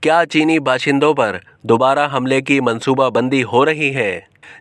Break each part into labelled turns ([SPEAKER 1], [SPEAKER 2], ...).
[SPEAKER 1] کیا چینی باشندوں پر دوبارہ حملے کی منصوبہ بندی ہو رہی ہے؟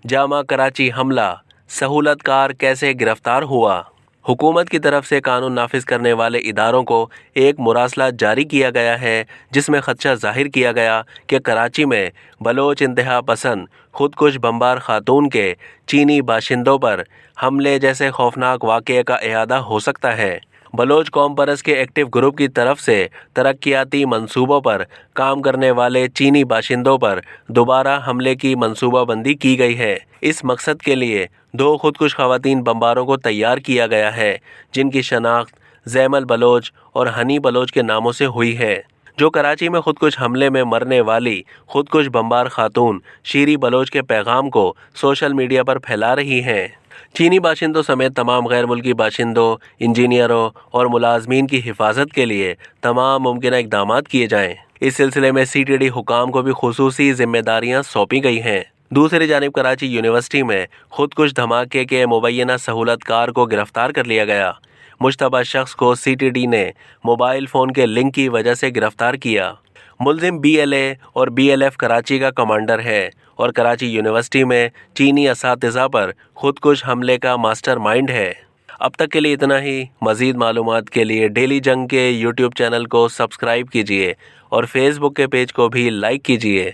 [SPEAKER 1] جامع کراچی حملہ، سہولت کار کیسے گرفتار ہوا؟ حکومت کی طرف سے قانون نافذ کرنے والے اداروں کو ایک مراسلہ جاری کیا گیا ہے جس میں خدشہ ظاہر کیا گیا کہ کراچی میں بلوچ انتہا پسند خودکش بمبار خاتون کے چینی باشندوں پر حملے جیسے خوفناک واقعے کا اعادہ ہو سکتا ہے۔ بلوچ قوم پرست کے ایکٹیو گروپ کی طرف سے ترقیاتی منصوبوں پر کام کرنے والے چینی باشندوں پر دوبارہ حملے کی منصوبہ بندی کی گئی ہے۔ اس مقصد کے لیے 2 خودکش خواتین بمباروں کو تیار کیا گیا ہے جن کی شناخت زیمل بلوچ اور ہنی بلوچ کے ناموں سے ہوئی ہے، جو کراچی میں خودکش حملے میں مرنے والی خودکش بمبار خاتون شیری بلوچ کے پیغام کو سوشل میڈیا پر پھیلا رہی ہیں۔ چینی باشندوں سمیت تمام غیر ملکی باشندوں، انجینئروں اور ملازمین کی حفاظت کے لیے تمام ممکنہ اقدامات کیے جائیں۔ اس سلسلے میں سی ٹی ڈی حکام کو بھی خصوصی ذمہ داریاں سونپی گئی ہیں۔ دوسری جانب کراچی یونیورسٹی میں خودکش دھماکے کے مبینہ سہولت کار کو گرفتار کر لیا گیا۔ مشتبہ شخص کو سی ٹی ڈی نے موبائل فون کے لنک کی وجہ سے گرفتار کیا۔ ملزم بی ایل اے اور بی ایل ایف کراچی کا کمانڈر ہے اور کراچی یونیورسٹی میں چینی اساتذہ پر خودکش حملے کا ماسٹر مائنڈ ہے۔ اب تک کے لیے اتنا ہی۔ مزید معلومات کے لیے ڈیلی جنگ کے یوٹیوب چینل کو سبسکرائب کیجیے اور فیس بک کے پیج کو بھی لائک کیجیے۔